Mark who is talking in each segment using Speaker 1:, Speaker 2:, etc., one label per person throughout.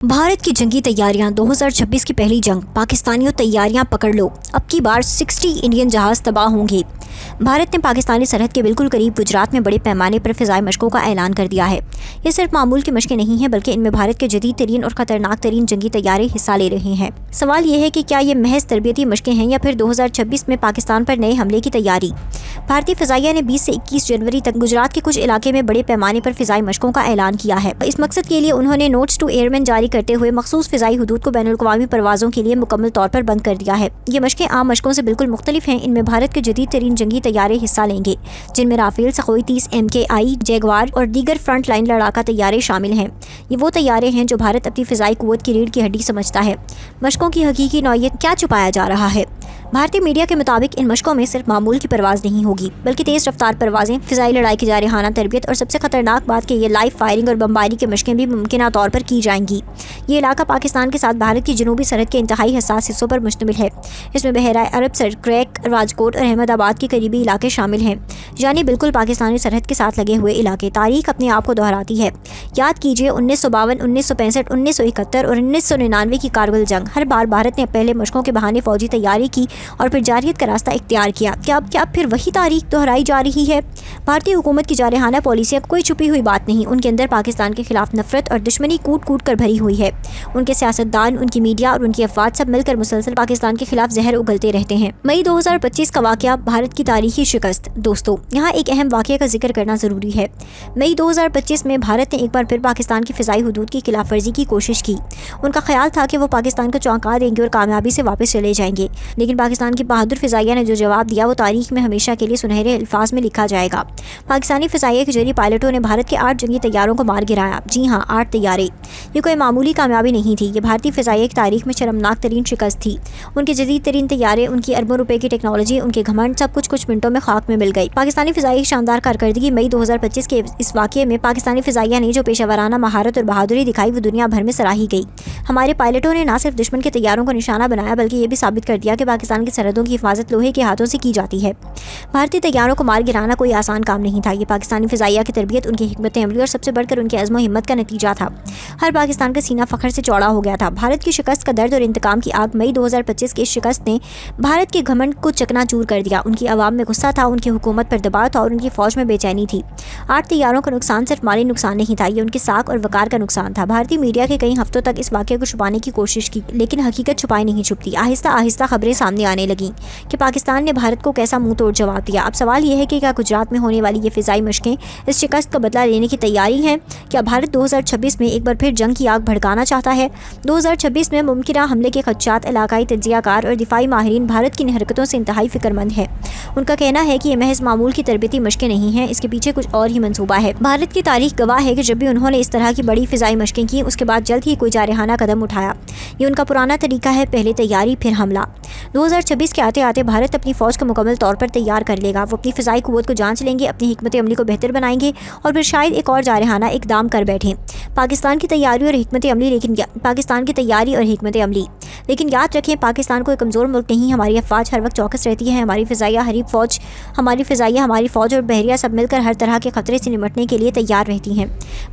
Speaker 1: भारत की जंगी तैयारियां 2026 की पहली जंग। पाकिस्तानियों तैयारियां पकड़ लो, अब की बार 60 इंडियन जहाज तबाह होंगे। भारत ने पाकिस्तानी सरहद के बिल्कुल करीब गुजरात में बड़े पैमाने पर फ़िज़ाई मशकों का ऐलान कर दिया है। ये सिर्फ मामूल की मशकें नहीं हैं, बल्कि इनमें भारत के जदीद तरीन और ख़तरनाक तरीन जंगी तैयारे हिस्सा ले रहे हैं। सवाल ये है कि क्या ये महज तरबियती मशकें हैं या फिर 2026 में पाकिस्तान पर नए हमले की तैयारी। भारतीय फ़िज़ाइया ने 20 से 21 जनवरी तक गुजरात के कुछ इलाके में बड़े पैमाने पर फ़िज़ाई मशकों का ऐलान किया है। इस मकसद के लिए उन्होंने नोट्स टू एयरमैन जारी करते हुए मखसूस फ़िज़ाई हुदूद को बैनुल-अक़वामी परवाज़ों के लिए मुकम्मल तौर पर बंद कर दिया है। ये मशकें आम मशकों से बिल्कुल मुख्तलिफ हैं। इनमें भारत के जदीद तरीन जंगी तैयारे हिस्सा लेंगे, जिनमें राफेल, सखोई 30, MKI, जैगवार और दीगर फ्रंट लाइन लड़ाका तैयारे शामिल हैं। ये वो तैयारे हैं जो भारत अपनी फ़िज़ाई क़ुव्वत की रीढ़ की हड्डी समझता है। मशकों की हकीकी नौइयत क्या छुपाया जा रहा है? भारतीय मीडिया के मुताबिक इन मशकों में सिर्फ मामूल की परवाज़ नहीं होगी, बल्कि तेज़ रफ्तार परवाज़ें, फ़िज़ाई लड़ाई की जारहाना तरबियत और सबसे ख़तरनाक बात कि ये लाइव फायरिंग और बमबारी के मशकें भी मुमकिना तौर पर की जाएंगी। ये इलाका पाकिस्तान के साथ भारत की जनूबी सरहद के इंतहाई हसास हिस्सों पर मुश्तमिल है। इसमें बहरा अरब, सरक्रैक, राजकोट और अहमदाबाद के करीबी इलाके शामिल हैं, यानी बिल्कुल पाकिस्तानी सरहद के साथ लगे हुए इलाके। तारीख अपने आप को दोहराती है। याद कीजिए 1952, 1965, 1971 और 1999 की कारगिल जंग। हर बार भारत ने पहले मशकों के बहाने फौजी तैयारी की और फिर जारहियत का रास्ता इख्तियार किया। क्या अब फिर वही तारीख दोहराई जा रही है? भारतीय हुकूमत की जारहाना पॉलिसी अब कोई छुपी हुई बात नहीं। उनके अंदर पाकिस्तान के खिलाफ नफरत और दुश्मनी कूट कूट कर भरी हुई है। उनके सियासतदान, उनकी मीडिया और उनकी अफवाज सब मिलकर मुसलसल पाकिस्तान के खिलाफ जहर उगलते रहते हैं। मई 2025 का वाक़या, भारत की तारीखी शिकस्त। दोस्तों, यहाँ एक अहम वाक़ये का जिक्र करना ज़रूरी है। मई 2025 में भारत ने एक बार फिर पाकिस्तान की फ़िज़ाई हुदूद की खिलाफ वर्जी की कोशिश की। उनका ख्याल था कि वो पाकिस्तान को चौंका देंगे और कामयाबी से वापस चले जाएंगे, लेकिन पाकिस्तान की बहादुर फ़िज़ाइया ने जो जवाब दिया वो तारीख में हमेशा के लिए सुनहरे अल्फाज में लिखा जाएगा। पाकिस्तानी फ़िज़ाइया के जरिए पायलटों ने भारत के 8 जंगी तैयारों को मार गिराया। जी हाँ, 8 तैयारे। ये कोई मामूली कामयाबी नहीं थी, ये भारतीय फ़िज़ाइया की तारीख में शर्मनाक तरीन शिकस्त थी। उनके जदीद तरीन तैयारे, उनकी अरबों रुपए की टेक्नोलॉजी, उनके घमंड सब कुछ मिनटों में खाक में मिल गई। पाकिस्तानी फ़िज़ाइया की शानदार कारकर्दगी। मई 2025 के इस वाक़ये में पाकिस्तानी फ़िज़ाइया ने जो पेशेवराना महारत और बहादुरी दिखाई वो दुनिया भर में सराही गई। हमारे पायलटों ने न सिर्फ दुश्मन के तैयारों को निशाना बनाया, बल्कि ये भी साबित कर दिया कि पाकिस्तान की सरहदों की हिफाजत लोहे के हाथों से की जाती है। भारतीय तैयारों को मार गिराना कोई आसान काम नहीं था। ये पाकिस्तानी फ़िज़ाइया की तरबियत, उनकी हिकमत अमली और सबसे बढ़कर उनकी अज़्म और हिम्मत का नतीजा था। हर पाकिस्तान का सीना फ़ख्र से चौड़ा हो गया था। भारत की शिकस्त का दर्द और इंतकाम की आग। मई 2025 की इस शिकस्त ने भारत के घमंड को चकनाचूर कर दिया। उनकी आवाम में गुस्सा था, उनकी हुकूमत पर दबाव था और उनकी फ़ौज में बेचैनी थी। 8 तैयारों का नुकसान सिर्फ माली नुकसान नहीं था, ये उनकी साख और वकार का नुकसान था। भारतीय मीडिया के कई हफ्तों तक इस वाक़े को छुपाने की कोशिश की, लेकिन हकीकत छुपाई नहीं छुपती। आहिस्ता आहिस्ता खबरें सामने आने लगीं कि पाकिस्तान ने भारत को कैसा मुंह तोड़ जवाब दिया। अब सवाल यह है कि क्या गुजरात में होने वाली ये फ़िज़ाई मशकें इस शिकस्त का बदला लेने की तैयारी हैं? क्या भारत 2026 में एक बार फिर जंग की आग भड़काना चाहता है? 2026 में मुमकिना हमले के खदशात इलाकाई तज्ज़ियाकार और दिफाई माहिरीन भारत की इन हरकतों से इंतहाई फ़िक्रमंद है। उनका कहना है कि ये महज मामूल की तरबियती मशकें नहीं हैं, इसके पीछे कुछ और ही मंसूबा है। भारत की तारीख गवाह है कि जब भी उन्होंने इस तरह की बड़ी फ़िज़ाई मशकें की, उसके बाद जल्द ही कोई जारहाना कदम उठाया। ये उनका पुराना तरीका है, पहले तैयारी फिर हमला। 2026 के आते आते भारत अपनी फ़ौज को मुकम्मल तौर पर तैयार कर लेगा। वो अपनी फ़िज़ाई क़ुव्वत को जांच लेंगे, अपनी हिकमत अमली को बेहतर बनाएंगे और फिर शायद एक और जारहाना इक़दाम कर बैठें। पाकिस्तान की तैयारी और हिकमत अमली, लेकिन याद रखें, पाकिस्तान कोई कमज़ोर मुल्क नहीं। हमारी अफवाज हर वक्त चौकस रहती है। हमारी फ़िज़ाइया, हमारी फ़ौज और बहरिया सब मिलकर हर तरह के ख़तरे से निमटने के लिए तैयार रहती हैं।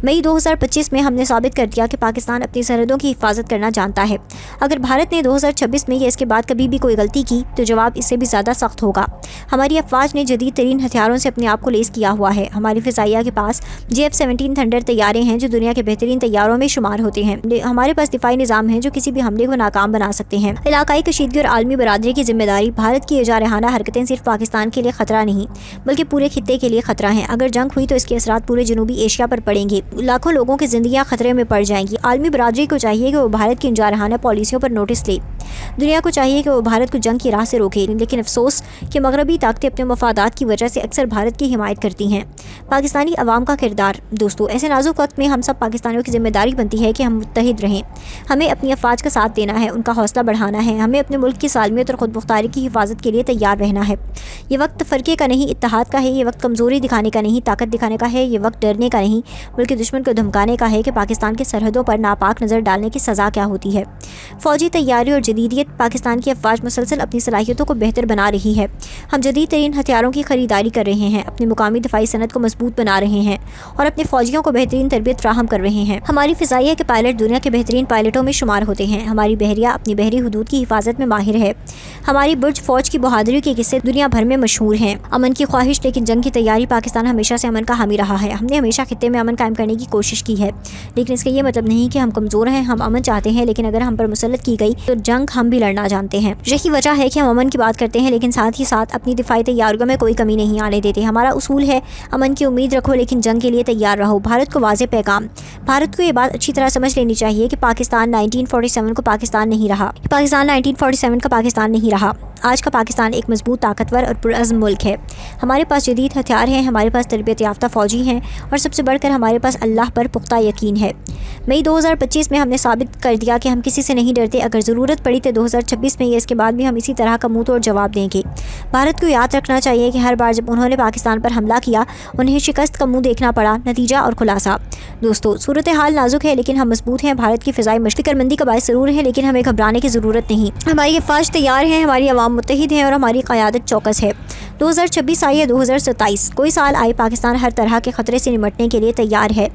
Speaker 1: मई 2025 में हमने साबित कर दिया कि पाकिस्तान अपनी सरहदों की हिफाजत करना जानता है। अगर भारत ने 2026 में या इसके बाद कभी भी कोई गलती की तो जवाब इससे भी ज़्यादा सख्त होगा। हमारी अफवाज ने जदीद तरीन हथियारों से अपने आप को लेस किया हुआ है। हमारी फ़िज़ाइया के पास JF-17 थंडर तैयारे हैं जो दुनिया के बेहतरीन तैयारों में शुमार होते हैं। हमारे पास दिफाई निज़ाम है जो किसी भी हमले को नाकाम बना सकते हैं। इलाकाई कशीदगी और आलमी बरादरी की जिम्मेदारी। भारत की ये जारहाना हरकतें सिर्फ पाकिस्तान के लिए ख़तरा नहीं, बल्कि पूरे खित्ते के लिए ख़तरा हैं। अगर जंग हुई तो इसके असरात पूरे जनूबी एशिया पर पड़ेंगे। लाखों लोगों की ज़िंदगियाँ ख़तरे में पड़ जाएंगी। आलमी बरादरी को चाहिए कि वो भारत की इन जारहाना पॉलिसियों पर नोटिस ले। दुनिया को चाहिए कि वो भारत को जंग की राह से रोके, लेकिन अफसोस कि मगरबी ताकतें अपने मफादात की वजह से अक्सर भारत की हिमायत करती हैं। पाकिस्तानी अवाम का किरदार। दोस्तों, ऐसे नाजुक वक्त में हम सब पाकिस्तानियों की जिम्मेदारी बनती है कि हम मुत्तहिद रहें। हमें अपनी अफवाज का साथ देना है, उनका हौसला बढ़ाना है। हमें अपने मुल्क की सालमियत और खुद मुख्तारी की हिफाजत के लिए तैयार रहना है। ये वक्त फ़र्क़े का नहीं, इत्तेहाद का है। ये वक्त कमज़ोरी दिखाने का नहीं, ताकत दिखाने का है। ये वक्त डरने का नहीं, बल्कि दुश्मन को धमकाने का है कि पाकिस्तान की सरहदों पर नापाक नज़र डालने की सज़ा क्या होती है। फ़ौजी तैयारी और जदीदी افادیت پاکستان کی افواج مسلسل اپنی صلاحیتوں کو بہتر بنا رہی ہے۔ ہم جدید ترین ہتھیاروں کی خریداری کر رہے ہیں، اپنی مقامی دفاعی صنعت کو مضبوط بنا رہے ہیں اور اپنے فوجیوں کو بہترین تربیت فراہم کر رہے ہیں۔ ہماری فضائیہ کے پائلٹ دنیا کے بہترین پائلٹوں میں شمار ہوتے ہیں۔ ہماری بحریہ اپنی بحری حدود کی حفاظت میں ماہر ہے۔ ہماری برج فوج کی بہادری کے قصے دنیا بھر میں مشہور ہیں۔ امن کی خواہش لیکن جنگ کی تیاری، پاکستان ہمیشہ سے امن کا حامی رہا ہے۔ ہم نے ہمیشہ خطے میں امن قائم کرنے کی کوشش کی ہے، لیکن اس کا یہ مطلب نہیں کہ ہم کمزور ہیں۔ ہم امن چاہتے ہیں، لیکن اگر ہم پر مسلط کی گئی تو جنگ ہم بھی لڑنا جانتے ہیں۔ یہی وجہ ہے کہ ہم امن کی بات کرتے ہیں، لیکن ساتھ ہی ساتھ اپنی دفاعی تیاریوں میں کوئی کمی نہیں آنے دیتے۔ ہمارا اصول ہے امن کی امید رکھو لیکن جنگ کے لیے تیار رہو۔ بھارت کو واضح پیغام۔ بھارت کو یہ بات اچھی طرح سمجھ لینی چاہیے کہ پاکستان 1947 کو پاکستان نہیں رہا۔ پاکستان 1947 کا پاکستان نہیں رہا۔ آج کا پاکستان ایک مضبوط، طاقتور اور پرعزم ملک ہے۔ ہمارے پاس جدید ہتھیار ہیں، ہمارے پاس تربیت یافتہ فوجی ہیں اور سب سے بڑھ کر ہمارے پاس اللہ پر پختہ یقین ہے۔ مئی 2025 میں ہم نے ثابت کر دیا کہ ہم کسی سے نہیں ڈرتے۔ اگر ضرورت پڑی تو 2026 میں یا اس کے بعد بھی ہم اسی طرح کا منہ توڑ جواب دیں گے۔ بھارت کو یاد رکھنا چاہیے کہ ہر بار جب انہوں نے پاکستان پر حملہ کیا انہیں شکست کا منہ دیکھنا پڑا۔ نتیجہ اور خلاصہ۔ دوستو، صورتحال نازک ہے لیکن ہم مضبوط ہیں۔ بھارت کی فضائی فکر مندی کا باعث ضرور ہے، لیکن ہمیں گھبرانے کی ضرورت نہیں۔ ہماری افواج تیار ہیں، ہماری عوام متحد ہیں اور ہماری قیادت چوکس ہے۔ 2026 آئے یا 2027، کوئی سال آئے، پاکستان ہر طرح کے خطرے سے نمٹنے کے لیے تیار ہے۔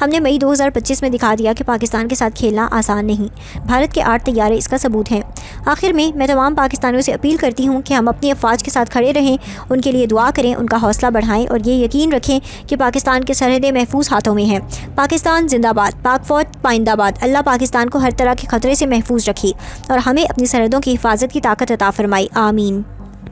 Speaker 1: ہم نے مئی 2025 میں دکھا دیا کہ پاکستان کے ساتھ کھیلنا آسان نہیں۔ بھارت کے 8 طیارے اس کا ثبوت ہیں۔ آخر میں تمام پاکستانیوں سے اپیل کرتی ہوں کہ ہم اپنی افواج کے ساتھ کھڑے رہیں، ان کے لیے دعا کریں، ان کا حوصلہ بڑھائیں اور یہ یقین رکھیں کہ پاکستان کے سرحدیں محفوظ ہاتھوں میں ہیں۔ پاکستان زندہ باد، پاک فوج پائندہ باد۔ اللہ پاکستان کو ہر طرح کے خطرے سے محفوظ رکھے اور ہمیں اپنی سرحدوں کی حفاظت کی طاقت عطا فرمائے۔ آمین۔